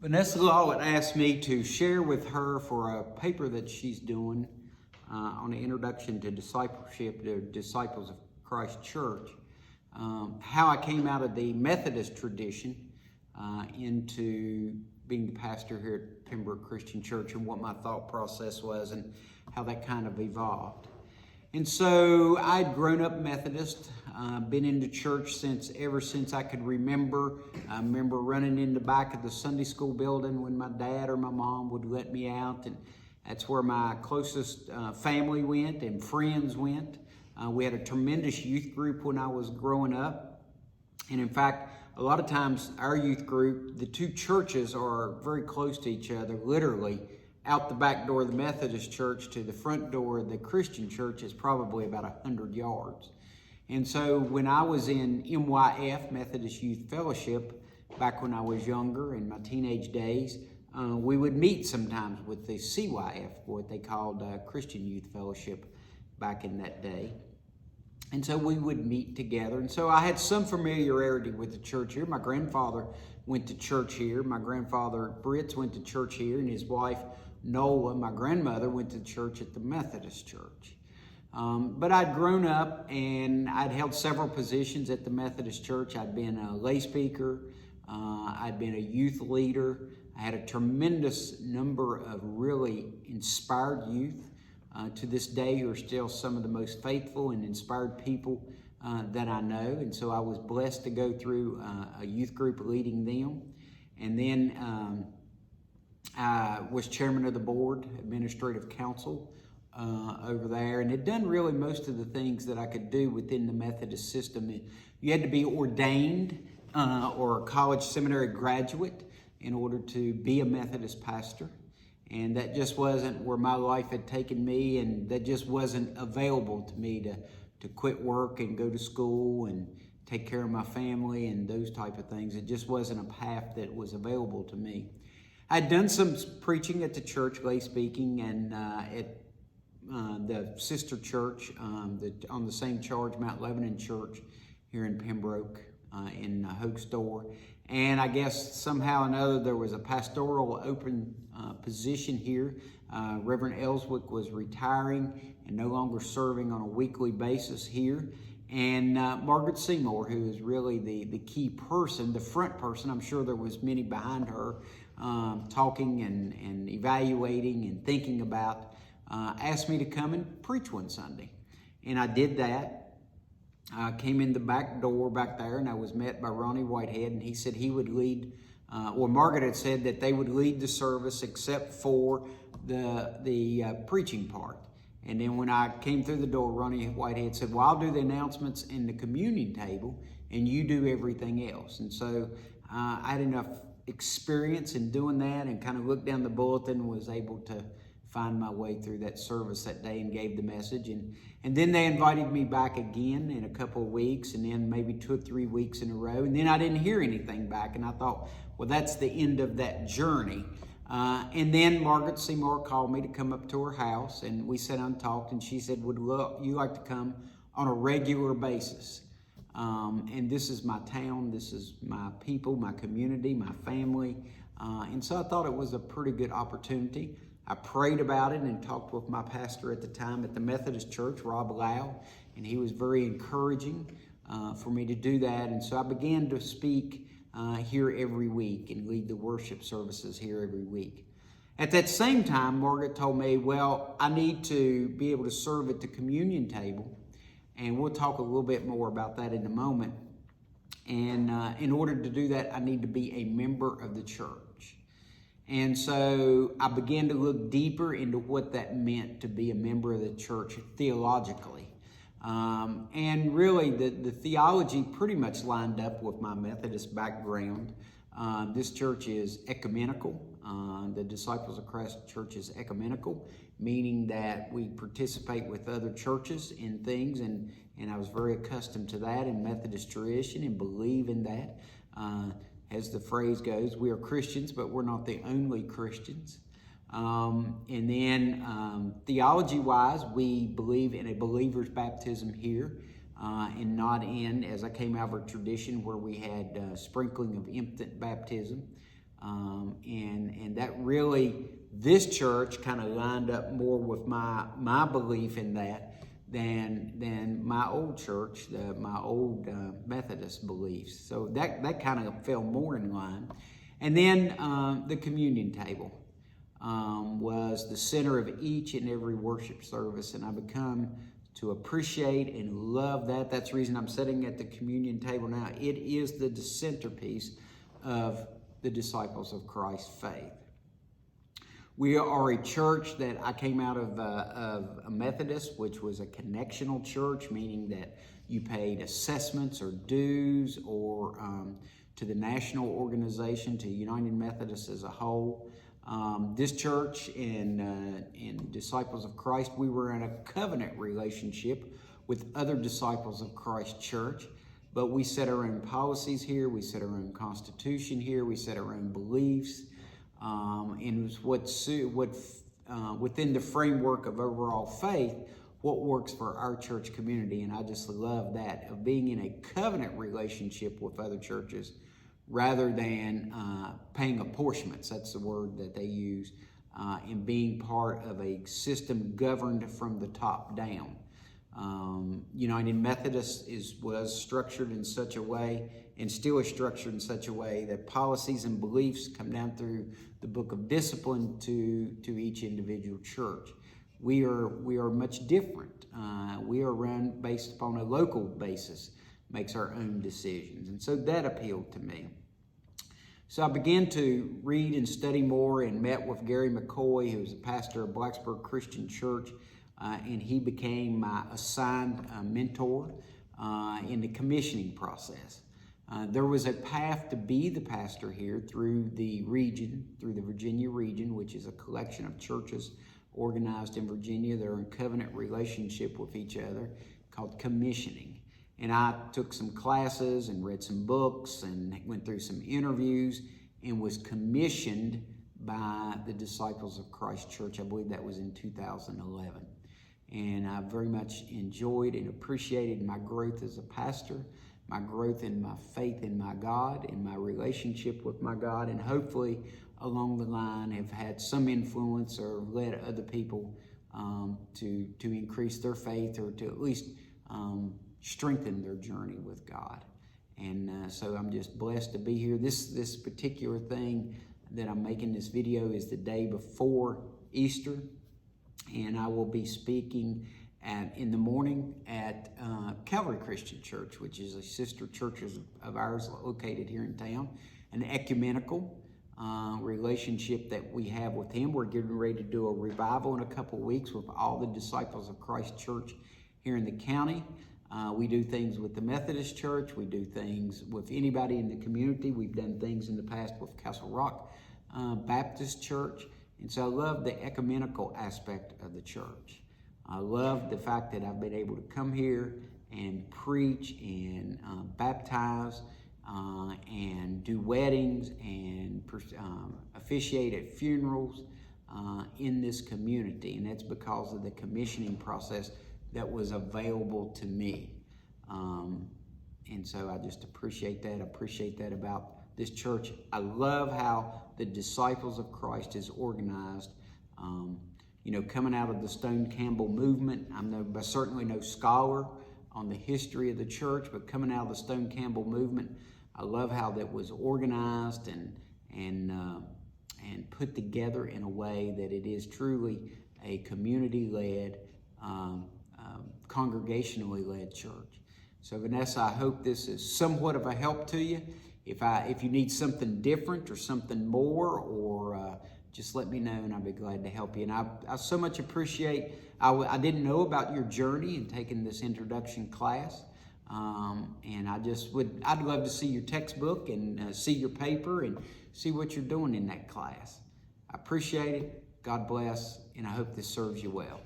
Vanessa Law had asked me to share with her for a paper that she's doing on the introduction to discipleship, to Disciples of Christ Church, how I came out of the Methodist tradition into being the pastor here at Pembroke Christian Church, and what my thought process was and how that kind of evolved. And so I'd grown up Methodist, been into church ever since I could remember. I remember running in the back of the Sunday school building when my dad or my mom would let me out, and that's where my closest family went and friends went. We had a tremendous youth group when I was growing up. And in fact, a lot of times our youth group, the two churches are very close to each other, literally. Out the back door of the Methodist church to the front door of the Christian church is probably about 100 yards. And so when I was in MYF, Methodist Youth Fellowship, back when I was younger in my teenage days, we would meet sometimes with the CYF, what they called Christian Youth Fellowship back in that day. And so we would meet together. And so I had some familiarity with the church here. My grandfather went to church here. My grandfather, Britz, went to church here, and his wife, Nola, my grandmother, went to church at the Methodist church. But I'd grown up and I'd held several positions at the Methodist church. I'd been a lay speaker. I'd been a youth leader. I had a tremendous number of really inspired youth to this day who are still some of the most faithful and inspired people that I know. And so I was blessed to go through a youth group leading them. And then I was chairman of the board, administrative council over there, and had done really most of the things that I could do within the Methodist system. You had to be ordained or a college seminary graduate in order to be a Methodist pastor, and that just wasn't where my life had taken me, and that just wasn't available to me to quit work and go to school and take care of my family and those type of things. It just wasn't a path that was available to me. I'd done some preaching at the church, lay speaking, and at the sister church on the same charge, Mount Lebanon Church here in Pembroke in Hoke Store. And I guess somehow or another there was a pastoral open position here. Reverend Ellswick was retiring and no longer serving on a weekly basis here. And Margaret Seymour, who is really the key person, the front person, I'm sure there was many behind her, talking and evaluating and thinking about, asked me to come and preach one Sunday. And I did that. I came in the back door back there, and I was met by Ronnie Whitehead, and he said he would lead, Margaret had said that they would lead the service except for the preaching part. And then when I came through the door, Ronnie Whitehead said, well, I'll do the announcements in the communion table, and you do everything else. And so I had enough experience in doing that and kind of looked down the bulletin and was able to find my way through that service that day and gave the message. And then they invited me back again in a couple of weeks, and then maybe 2 or 3 weeks in a row. And then I didn't hear anything back, and I thought, well, that's the end of that journey. And then Margaret Seymour called me to come up to her house, and we sat down and talked, and she said, would you like to come on a regular basis? And this is my town, this is my people, my community, my family. And so I thought it was a pretty good opportunity. I prayed about it and talked with my pastor at the time at the Methodist Church, Rob Lau, and he was very encouraging for me to do that. And so I began to speak here every week and lead the worship services here every week. At that same time, Margaret told me, well, I need to be able to serve at the communion table, and we'll talk a little bit more about that in a moment. And in order to do that, I need to be a member of the church. And so I began to look deeper into what that meant to be a member of the church theologically. And really, the theology pretty much lined up with my Methodist background. This church is ecumenical. The Disciples of Christ Church is ecumenical, meaning that we participate with other churches in things, and I was very accustomed to that in Methodist tradition and believe in that. As the phrase goes, we are Christians, but we're not the only Christians. And then theology-wise, we believe in a believer's baptism here and not in, as I came out of a tradition where we had sprinkling of infant baptism. And that really, this church kind of lined up more with my belief in that than my old church, my old Methodist beliefs. So that kind of fell more in line. And then the communion table was the center of each and every worship service, and I become to appreciate and love that. That's the reason I'm sitting at the communion table now. It is the centerpiece of the Disciples of Christ faith. We are a church that I came out of a Methodist, which was a connectional church, meaning that you paid assessments or dues or to the national organization, to United Methodists as a whole. This church in Disciples of Christ, we were in a covenant relationship with other Disciples of Christ church, but we set our own policies here, we set our own constitution here, we set our own beliefs, and within the framework of overall faith, what works for our church community. And I just love that, of being in a covenant relationship with other churches rather than paying apportionments. That's the word that they use, and being part of a system governed from the top down. United Methodist was structured in such a way, and still is structured in such a way, that policies and beliefs come down through the book of discipline to each individual church. We are much different. We are run based upon a local basis, makes our own decisions, and so that appealed to me. So I began to read and study more, and met with Gary McCoy, who was a pastor of Blacksburg Christian Church, and he became my assigned mentor in the commissioning process. There was a path to be the pastor here through the region, through the Virginia region, which is a collection of churches organized in Virginia. They're in covenant relationship with each other, called commissioning. And I took some classes and read some books and went through some interviews and was commissioned by the Disciples of Christ Church. I believe that was in 2011. And I very much enjoyed and appreciated my growth as a pastor, my growth in my faith in my God, in my relationship with my God, and hopefully along the line have had some influence or led other people to increase their faith, or to at least strengthen their journey with God. And so I'm just blessed to be here. This particular thing that I'm making this video is the day before Easter, and I will be speaking in the morning at Calvary Christian Church, which is a sister church of ours located here in town, an ecumenical relationship that we have with him. We're getting ready to do a revival in a couple of weeks with all the Disciples of Christ Church here in the county. We do things with the Methodist Church. We do things with anybody in the community. We've done things in the past with Castle Rock Baptist Church. And so I love the ecumenical aspect of the church. I love the fact that I've been able to come here and preach and baptize and do weddings and officiate at funerals in this community. And that's because of the commissioning process that was available to me. And so I just appreciate that. I appreciate that about this church. I love how the Disciples of Christ is organized. Coming out of the Stone Campbell movement, I'm certainly no scholar on the history of the church, but coming out of the Stone Campbell movement, I love how that was organized and put together in a way that it is truly a community-led, congregationally led church. So Vanessa, I hope this is somewhat of a help to you. If you need something different or something more, or just let me know and I'll be glad to help you. And I so much appreciate, I didn't know about your journey in taking this introduction class. And I'd love to see your textbook and see your paper and see what you're doing in that class. I appreciate it. God bless, and I hope this serves you well.